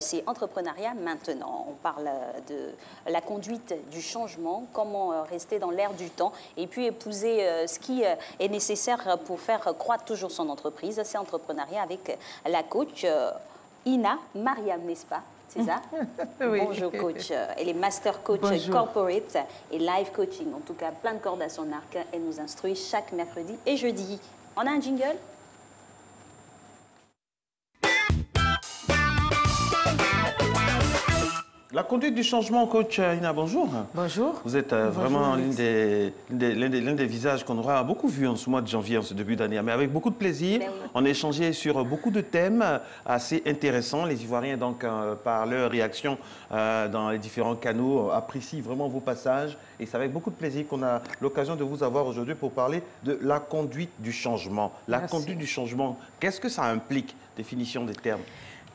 c'est Entrepreneuriat maintenant. On parle de la conduite du changement, comment rester dans l'air du temps et puis épouser ce qui est nécessaire pour faire croître toujours son entreprise. C'est Entrepreneuriat avec la coach Ina Mariam, n'est-ce pas? C'est ça? Oui. Bonjour coach. Elle est master coach Bonjour. corporate et live coaching. En tout cas, plein de cordes à son arc. Elle nous instruit chaque mercredi et jeudi. On a un jingle? La conduite du changement, coach Ina, bonjour. Bonjour. Vous êtes vraiment l'un des visages qu'on aura beaucoup vu en ce mois de janvier, en ce début d'année, mais avec beaucoup de plaisir. Ben oui. On a échangé sur beaucoup de thèmes assez intéressants. Les Ivoiriens, donc, par leur réaction dans les différents canaux, apprécient vraiment vos passages. Et c'est avec beaucoup de plaisir qu'on a l'occasion de vous avoir aujourd'hui pour parler de la conduite du changement. La Merci. conduite du changement, qu'est-ce que ça implique? Définition des termes.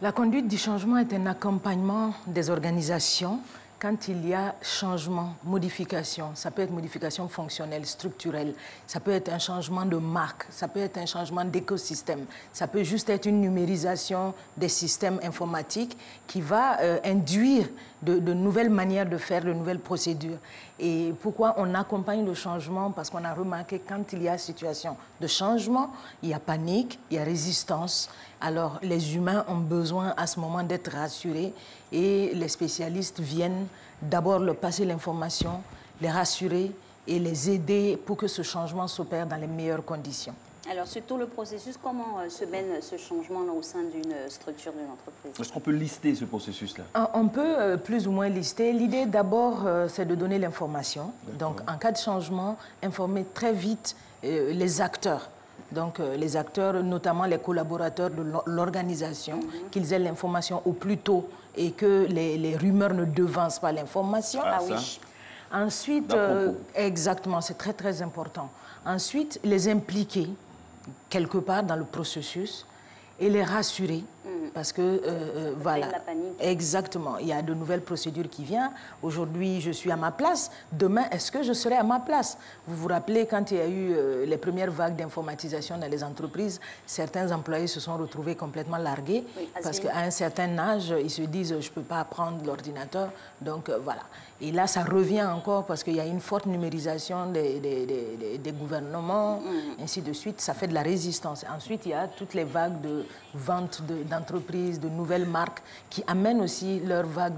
La conduite du changement est un accompagnement des organisations quand il y a changement, modification. Ça peut être modification fonctionnelle, structurelle, ça peut être un changement de marque, ça peut être un changement d'écosystème, ça peut juste être une numérisation des systèmes informatiques qui va induire de nouvelles manières de faire, de nouvelles procédures. Et pourquoi on accompagne le changement? Parce qu'on a remarqué quand il y a situation de changement, il y a panique, il y a résistance. Alors les humains ont besoin à ce moment d'être rassurés et les spécialistes viennent d'abord leur passer l'information, les rassurer et les aider pour que ce changement s'opère dans les meilleures conditions. Alors, sur tout le processus, comment se mène ce changement au sein d'une structure, d'une entreprise? Est-ce qu'on peut lister ce processus-là? On peut plus ou moins lister. L'idée d'abord, c'est de donner l'information. Donc, en cas de changement, informer très vite les acteurs. Donc, les acteurs, notamment les collaborateurs de l'organisation, qu'ils aient l'information au plus tôt et que les rumeurs ne devancent pas l'information. Ah, Ah oui. ça. Ensuite, exactement, c'est très, très important. Ensuite, les impliquer quelque part dans le processus et les rassurer. Parce que, voilà, la panique. exactement, il y a de nouvelles procédures qui viennent. Aujourd'hui, je suis à ma place. Demain, est-ce que je serai à ma place? Vous vous rappelez, quand il y a eu les premières vagues d'informatisation dans les entreprises, certains employés se sont retrouvés complètement largués. Oui, parce qu'à un certain âge, ils se disent, je ne peux pas apprendre l'ordinateur. Donc, voilà. Et là, ça revient encore parce qu'il y a une forte numérisation des gouvernements, ainsi de suite. Ça fait de la résistance. Ensuite, il y a toutes les vagues de vente d'entreprises, de nouvelles marques qui amènent aussi leur vague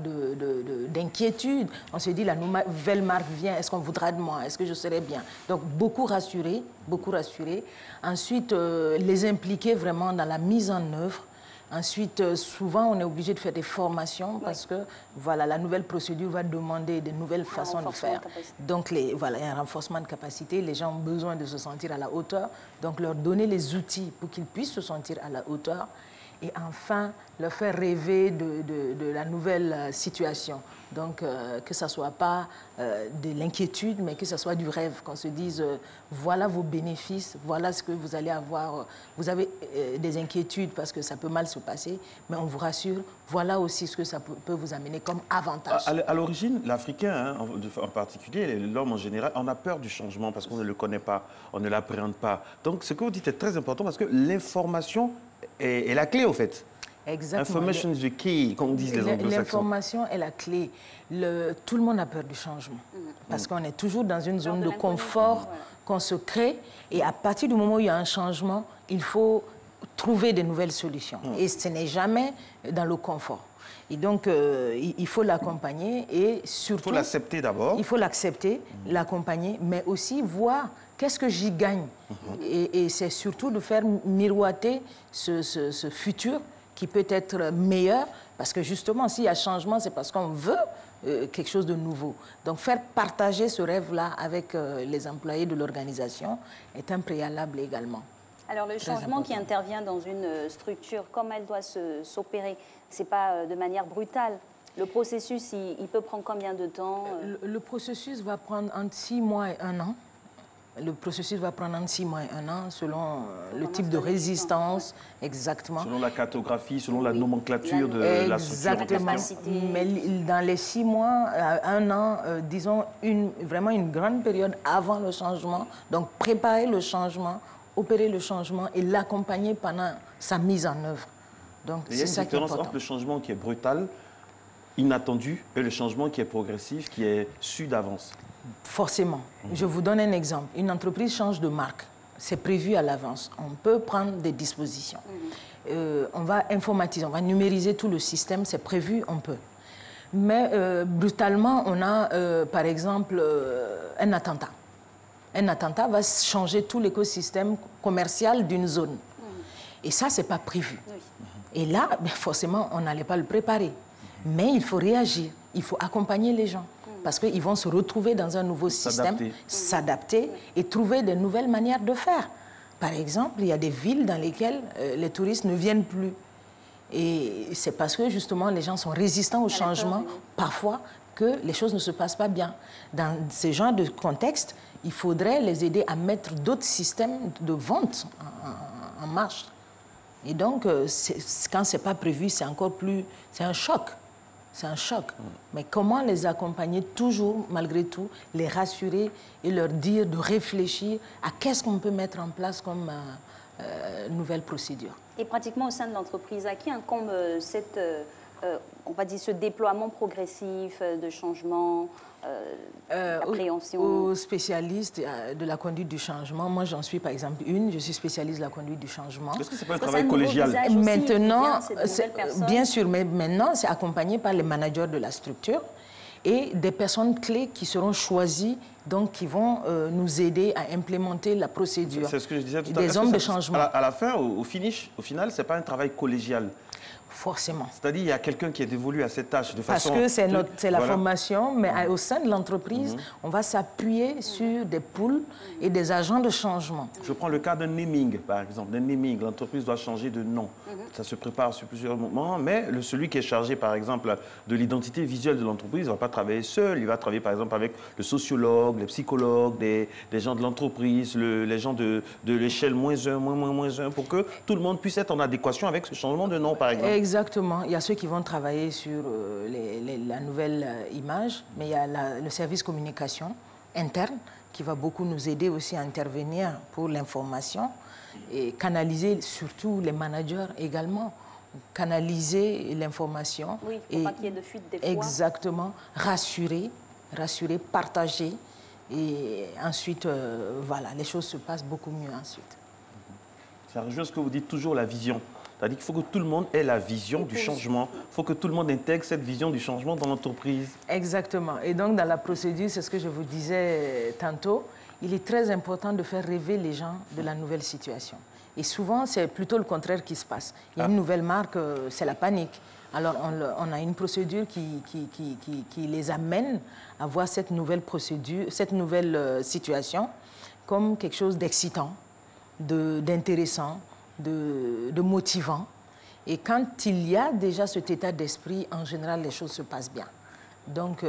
d'inquiétude. On se dit, la nouvelle marque vient, est-ce qu'on voudra de moi? Est-ce que je serai bien? Donc, beaucoup rassurer, beaucoup rassurer. Ensuite, les impliquer vraiment dans la mise en œuvre. Ensuite, souvent, on est obligé de faire des formations parce que voilà, la nouvelle procédure va demander de nouvelles façons de faire. Donc, voilà, un renforcement de capacité. Les gens ont besoin de se sentir à la hauteur. Donc, leur donner les outils pour qu'ils puissent se sentir à la hauteur. Et enfin, leur faire rêver de la nouvelle situation. Donc, que ce ne soit pas de l'inquiétude, mais que ce soit du rêve, qu'on se dise, voilà vos bénéfices, voilà ce que vous allez avoir. Vous avez des inquiétudes parce que ça peut mal se passer, mais on vous rassure, voilà aussi ce que ça peut vous amener comme avantage. À l'origine, l'Africain, hein, en particulier, l'homme en général, on a peur du changement parce qu'on ne le connaît pas, on ne l'appréhende pas. Donc, ce que vous dites est très important parce que l'information est la clé, au fait. Exactement. Information is the key, comme disent les anglo-saxons. L'information est la clé. Tout le monde a peur du changement. Parce qu'on est toujours dans une zone de confort qu'on se crée. Et à partir du moment où il y a un changement, il faut trouver de nouvelles solutions. Et ce n'est jamais dans le confort. Et donc, il faut l'accompagner et surtout... Il faut l'accepter d'abord. Il faut l'accepter, l'accompagner, mais aussi voir qu'est-ce que j'y gagne. Et c'est surtout de faire miroiter ce futur qui peut être meilleur, parce que justement, s'il y a changement, c'est parce qu'on veut quelque chose de nouveau. Donc, faire partager ce rêve-là avec les employés de l'organisation est un préalable également. Alors, le changement qui intervient dans une structure, comme elle doit s'opérer, ce n'est pas de manière brutale. Le processus, il peut prendre combien de temps? Le processus va prendre entre 6 mois et 1 an. Le processus va prendre entre 6 mois et 1 an, selon le type de résistance, exactement. Selon la cartographie, selon la nomenclature de la structure. Exactement. Mais dans les 6 mois à 1 an, disons vraiment une grande période avant le changement. Donc, préparer le changement, opérer le changement et l'accompagner pendant sa mise en œuvre. Donc, il y a c'est une ça qui est différence important. entre le changement qui est brutal, inattendu, et le changement qui est progressif, qui est su d'avance. Forcément. Je vous donne un exemple. Une entreprise change de marque. C'est prévu à l'avance. On peut prendre des dispositions. On va informatiser, on va numériser tout le système. C'est prévu, on peut. Mais brutalement, on a, par exemple, un attentat. Un attentat va changer tout l'écosystème commercial d'une zone. Et ça, ce n'est pas prévu. Et là, forcément, on n'allait pas le préparer. Mais il faut réagir. Il faut accompagner les gens. Parce qu'ils vont se retrouver dans un nouveau système, s'adapter et trouver de nouvelles manières de faire. Par exemple, il y a des villes dans lesquelles les touristes ne viennent plus. Et c'est parce que justement les gens sont résistants au changement, parfois, que les choses ne se passent pas bien. Dans ce genre de contexte, il faudrait les aider à mettre d'autres systèmes de vente en marche. Et donc, quand ce n'est pas prévu, c'est encore plus... C'est un choc. C'est un choc. Mais comment les accompagner toujours, malgré tout, les rassurer et leur dire de réfléchir à qu'est-ce qu'on peut mettre en place comme nouvelle procédure. Et pratiquement au sein de l'entreprise, à qui incombe cette, on va dire, ce déploiement progressif de changement, d'appréhension? Aux spécialistes de la conduite du changement, moi j'en suis par exemple une, je suis spécialiste de la conduite du changement. Est-ce que c'est pas un travail collégial? Maintenant, bien sûr, mais maintenant c'est accompagné par les managers de la structure et des personnes clés qui seront choisies, donc qui vont nous aider à implémenter la procédure. C'est ce que je disais tout à l'heure. Des hommes de changement. À la fin, au final, ce n'est pas un travail collégial. Forcément. C'est-à-dire qu'il y a quelqu'un qui est dévolu à cette tâche de façon... Parce que c'est la formation, mais au sein de l'entreprise, on va s'appuyer sur des pools et des agents de changement. Je prends le cas d'un naming, par exemple. D'un naming, l'entreprise doit changer de nom. Ça se prépare sur plusieurs moments, mais celui qui est chargé, par exemple, de l'identité visuelle de l'entreprise ne va pas travailler seul. Il va travailler, par exemple, avec le sociologue, les psychologues, des gens de l'entreprise, les gens de l'échelle -1, -1, pour que tout le monde puisse être en adéquation avec ce changement de nom, par exemple. Exactement. Il y a ceux qui vont travailler sur la nouvelle image, mais il y a le service communication interne qui va beaucoup nous aider aussi à intervenir pour l'information et canaliser surtout les managers également. Canaliser l'information. Oui, il ne faut pas qu'il y ait de fuite des fois. Exactement. Rassurer, partager. Et ensuite, voilà, les choses se passent beaucoup mieux ensuite. Ça rejoint ce que vous dites toujours, la vision. C'est-à-dire qu'il faut que tout le monde ait la vision du changement. Il faut que tout le monde intègre cette vision du changement dans l'entreprise. Exactement. Et donc, dans la procédure, c'est ce que je vous disais tantôt, il est très important de faire rêver les gens de la nouvelle situation. Et souvent, c'est plutôt le contraire qui se passe. Il y a une nouvelle marque, c'est la panique. Alors, on a une procédure qui les amène à voir cette nouvelle procédure, cette nouvelle situation comme quelque chose d'excitant, d'intéressant, de motivant. Et quand il y a déjà cet état d'esprit, en général, les choses se passent bien. Donc,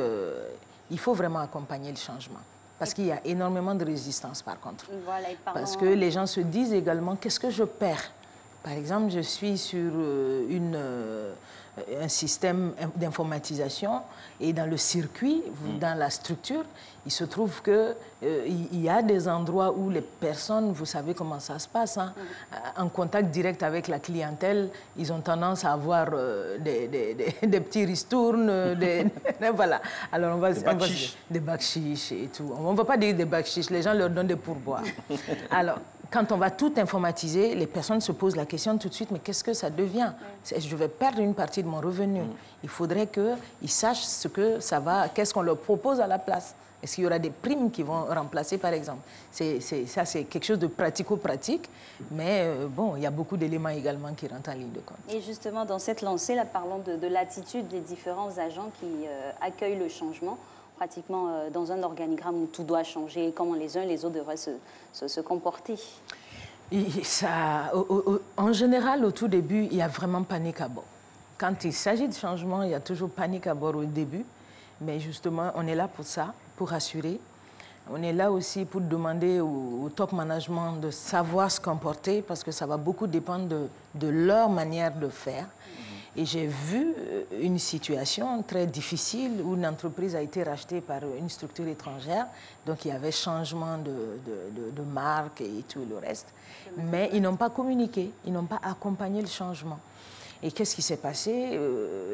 il faut vraiment accompagner le changement. Parce qu'il y a énormément de résistance, par contre. Voilà, parce que les gens se disent également, qu'est-ce que je perds? Par exemple, je suis sur un système d'informatisation et dans le circuit, dans la structure, il se trouve qu'il y a des endroits où les personnes, vous savez comment ça se passe, hein, en contact direct avec la clientèle, ils ont tendance à avoir des petits ristournes, voilà. Alors on va des bakchiches et tout. On ne va pas dire des bakchiches, les gens leur donnent des pourboires. Alors, quand on va tout informatiser, les personnes se posent la question tout de suite, mais qu'est-ce que ça devient? Je vais perdre une partie de mon revenu. Il faudrait qu'ils sachent ce que ça va, qu'est-ce qu'on leur propose à la place. Est-ce qu'il y aura des primes qui vont remplacer, par exemple? Ça, c'est quelque chose de pratico-pratique, mais bon, il y a beaucoup d'éléments également qui rentrent en ligne de compte. Et justement, dans cette lancée, là, parlons de l'attitude des différents agents qui accueillent le changement, pratiquement dans un organigramme où tout doit changer, comment les uns et les autres devraient se comporter. En général, au tout début, il y a vraiment panique à bord. Quand il s'agit de changement, il y a toujours panique à bord au début. Mais justement, on est là pour ça, pour rassurer. On est là aussi pour demander au top management de savoir se comporter parce que ça va beaucoup dépendre de leur manière de faire. Et j'ai vu une situation très difficile où une entreprise a été rachetée par une structure étrangère. Donc, il y avait changement de marque et tout le reste. Mais ils n'ont pas communiqué, ils n'ont pas accompagné le changement. Et qu'est-ce qui s'est passé?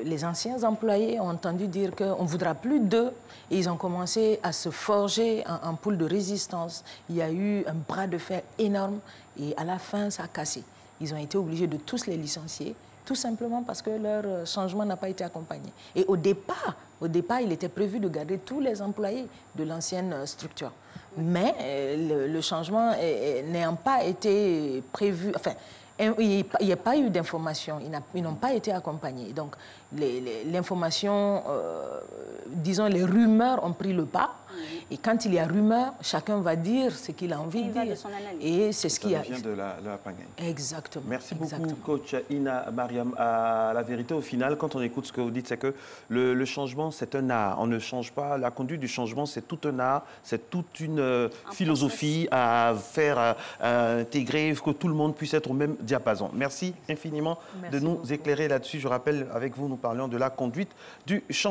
Les anciens employés ont entendu dire qu'on ne voudra plus d'eux et ils ont commencé à se forger un pool de résistance. Il y a eu un bras de fer énorme et à la fin, ça a cassé. Ils ont été obligés de tous les licencier, tout simplement parce que leur changement n'a pas été accompagné. Et au départ, il était prévu de garder tous les employés de l'ancienne structure. Mais le changement n'ayant pas été prévu, enfin, il n'y a pas eu d'information, ils n'ont pas été accompagnés. Donc, l'information, disons, les rumeurs ont pris le pas. Et quand il y a rumeur, chacun va dire ce qu'il a envie de dire. Et c'est ce qui vient de la pagaille. Exactement. Merci beaucoup, coach Ina Mariam. À la vérité, au final, quand on écoute ce que vous dites, c'est que le changement, c'est un art. On ne change pas. La conduite du changement, c'est tout un art, c'est toute une philosophie à faire intégrer, que tout le monde puisse être au même diapason. Merci infiniment de nous éclairer là-dessus. Je rappelle, avec vous, nous parlions de la conduite du changement.